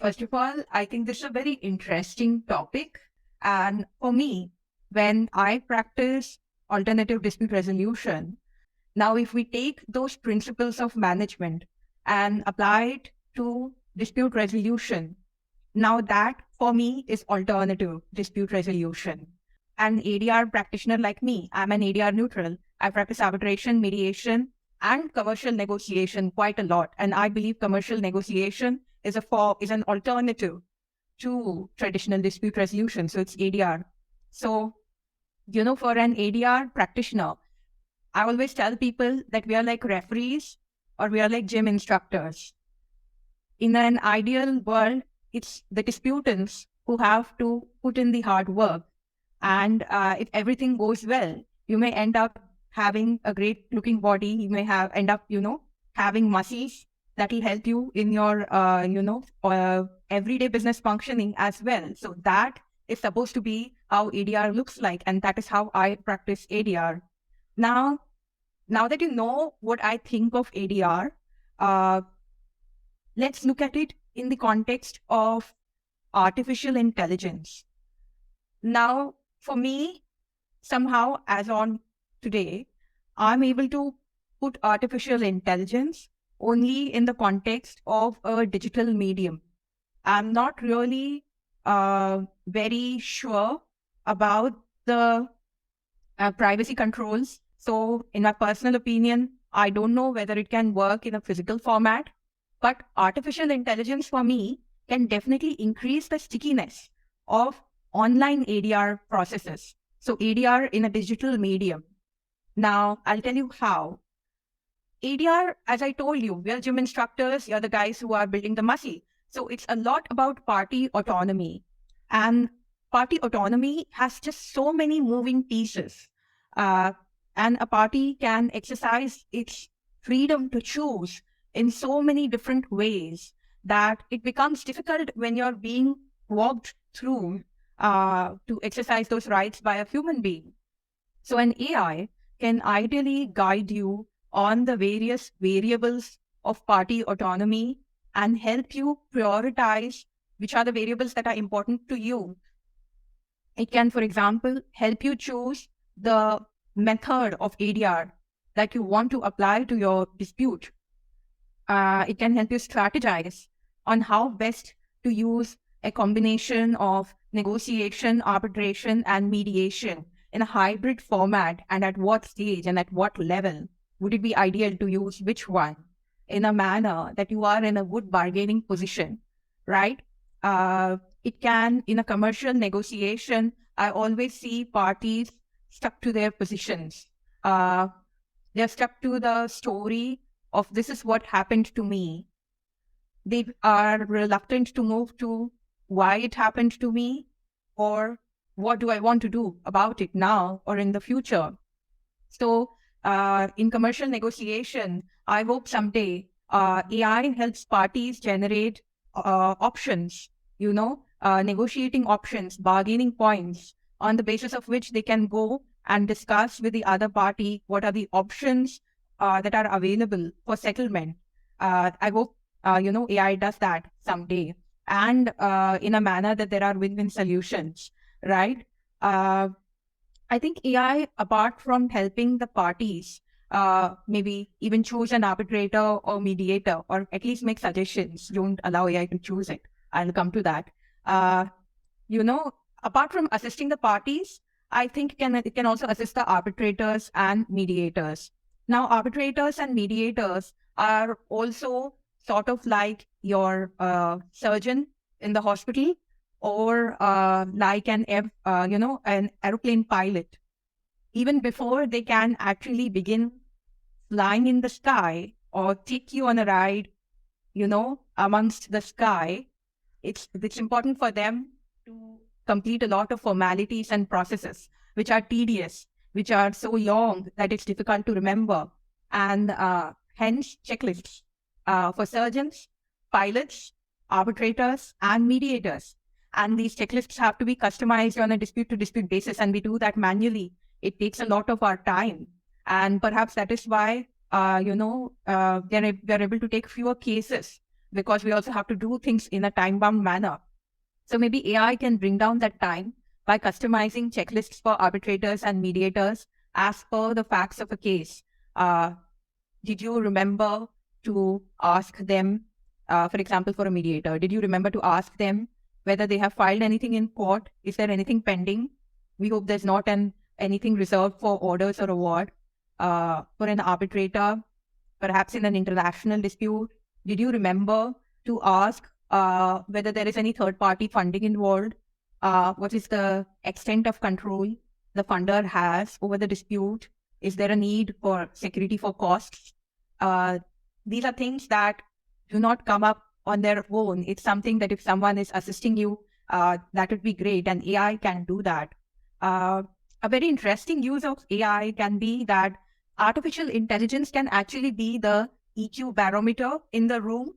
first of all, I think this is a very interesting topic. And for me, when I practice alternative dispute resolution, now if we take those principles of management and apply it to dispute resolution, now that for me is alternative dispute resolution. An ADR practitioner like me, I'm an ADR neutral. I practice arbitration, mediation, and commercial negotiation quite a lot. And I believe commercial negotiation is an alternative to traditional dispute resolution. So it's ADR. So, for an ADR practitioner, I always tell people that we are like referees or we are like gym instructors. In an ideal world, it's the disputants who have to put in the hard work. And if everything goes well, you may end up having a great looking body. You may end up, having muscles that will help you in your, everyday business functioning as well. So that is supposed to be how ADR looks like. And that is how I practice ADR. Now that you know what I think of ADR, let's look at it in the context of artificial intelligence. Now, for me, somehow, as on today, I'm able to put artificial intelligence only in the context of a digital medium. I'm not really very sure about the privacy controls. So in my personal opinion, I don't know whether it can work in a physical format, but artificial intelligence for me can definitely increase the stickiness of online ADR processes. So ADR in a digital medium. Now, I'll tell you how. ADR, as I told you, we are gym instructors, you're the guys who are building the muscle. So it's a lot about party autonomy. And party autonomy has just so many moving pieces. And a party can exercise its freedom to choose in so many different ways that it becomes difficult when you're being walked through to exercise those rights by a human being. So an AI can ideally guide you on the various variables of party autonomy and help you prioritize which are the variables that are important to you. It can, for example, help you choose the method of ADR that you want to apply to your dispute. It can help you strategize on how best to use a combination of negotiation, arbitration, and mediation in a hybrid format, and at what stage and at what level would it be ideal to use which one in a manner that you are in a good bargaining position, right? It can, in a commercial negotiation, I always see parties stuck to their positions. They're stuck to the story of this is what happened to me. They are reluctant to move to why it happened to me or what do I want to do about it now or in the future. So in commercial negotiation, I hope someday AI helps parties generate options, negotiating options, bargaining points on the basis of which they can go and discuss with the other party what are the options that are available for settlement. I hope, AI does that someday and in a manner that there are win-win solutions, right? I think AI, apart from helping the parties, maybe even choose an arbitrator or mediator, or at least make suggestions, don't allow AI to choose it. I'll come to that. Apart from assisting the parties, I think it can also assist the arbitrators and mediators. Now, arbitrators and mediators are also sort of like your surgeon in the hospital or like an aeroplane pilot. Even before they can actually begin flying in the sky or take you on a ride, amongst the sky, it's important for them to complete a lot of formalities and processes, which are tedious, which are so long that it's difficult to remember. And hence, checklists for surgeons, pilots, arbitrators, and mediators. And these checklists have to be customized on a dispute-to-dispute basis, and we do that manually. It takes a lot of our time. And perhaps that is why, they're able to take fewer cases because we also have to do things in a time-bound manner. So maybe AI can bring down that time by customizing checklists for arbitrators and mediators as per the facts of a case. Did you remember to ask them, for example, for a mediator, did you remember to ask them whether they have filed anything in court? Is there anything pending? We hope there's not anything reserved for orders or award. For an arbitrator, perhaps in an international dispute, did you remember to ask whether there is any third-party funding involved? What is the extent of control the funder has over the dispute? Is there a need for security for costs? These are things that do not come up on their own. It's something that if someone is assisting you, that would be great, and AI can do that. A very interesting use of AI can be that artificial intelligence can actually be the EQ barometer in the room,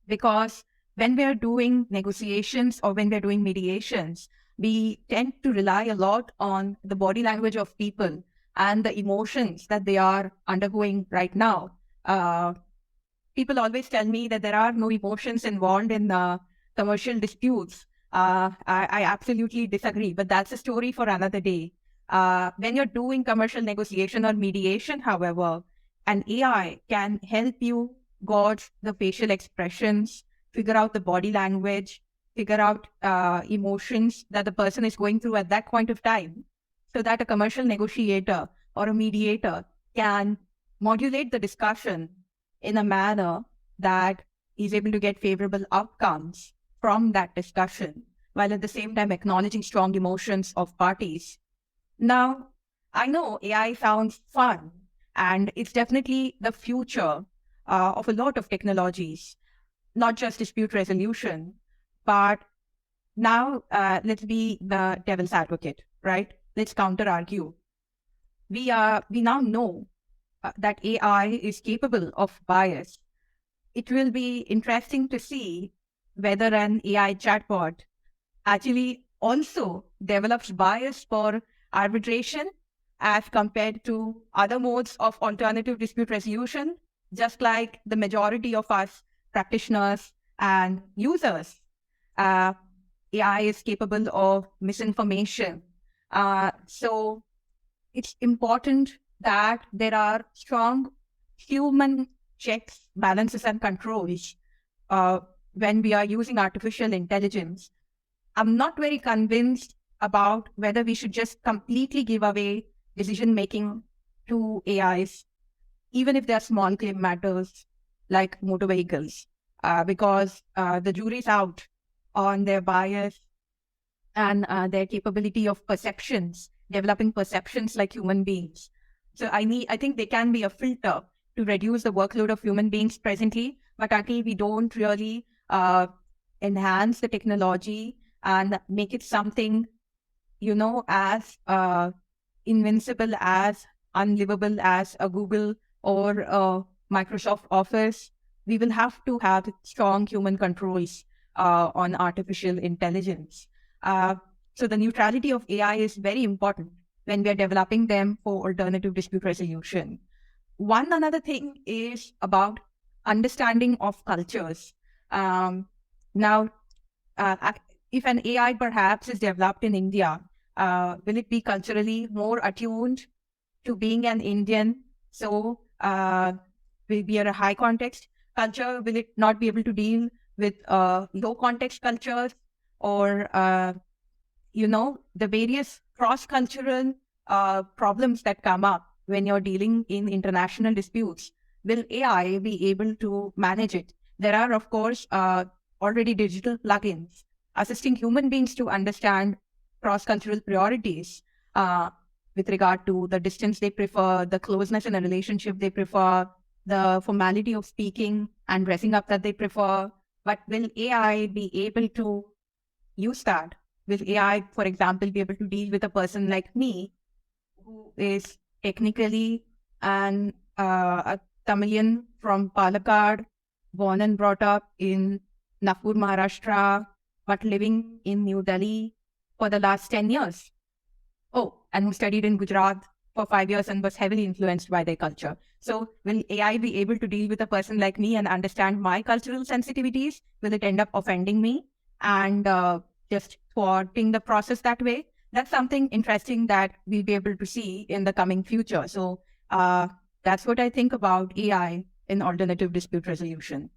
because when we're doing negotiations or when we're doing mediations, we tend to rely a lot on the body language of people and the emotions that they are undergoing right now. People always tell me that there are no emotions involved in commercial disputes. I absolutely disagree, but that's a story for another day. When you're doing commercial negotiation or mediation, however, an AI can help you gauge the facial expressions, figure out the body language, figure out emotions that the person is going through at that point of time, so that a commercial negotiator or a mediator can modulate the discussion in a manner that is able to get favorable outcomes from that discussion, while at the same time acknowledging strong emotions of parties. Now, I know AI sounds fun, and it's definitely the future of a lot of technologies, not just dispute resolution, but now let's be the devil's advocate, right? Let's counter argue. We now know that AI is capable of bias. It will be interesting to see whether an AI chatbot actually also develops bias for arbitration as compared to other modes of alternative dispute resolution, just like the majority of us practitioners and users. AI is capable of misinformation. So it's important that there are strong human checks, balances, and controls when we are using artificial intelligence. I'm not very convinced about whether we should just completely give away decision-making to AIs, even if they're small claim matters like motor vehicles, because the jury's out on their bias and their capability of perceptions, developing perceptions like human beings. So I think they can be a filter to reduce the workload of human beings presently, but until we don't really enhance the technology and make it something, as invincible, as unlivable as a Google or a Microsoft Office, we will have to have strong human controls on artificial intelligence. So the neutrality of AI is very important when we are developing them for alternative dispute resolution. One another thing is about understanding of cultures. Now, if an AI perhaps is developed in India, will it be culturally more attuned to being an Indian? So will be a high context culture? Will it not be able to deal with low context cultures, or the various cross-cultural problems that come up when you're dealing in international disputes? Will AI be able to manage it? There are, of course, already digital plugins assisting human beings to understand cross-cultural priorities with regard to the distance they prefer, the closeness in a relationship they prefer, the formality of speaking and dressing up that they prefer. But will AI be able to use that? Will AI, for example, be able to deal with a person like me, who is technically a Tamilian from Palakkad, born and brought up in Nagpur, Maharashtra, but living in New Delhi for the last 10 years? Oh, and who studied in Gujarat for 5 years and was heavily influenced by their culture. So will AI be able to deal with a person like me and understand my cultural sensitivities? Will it end up offending me and just thwarting the process that way? That's something interesting that we'll be able to see in the coming future. So that's what I think about AI in alternative dispute resolution.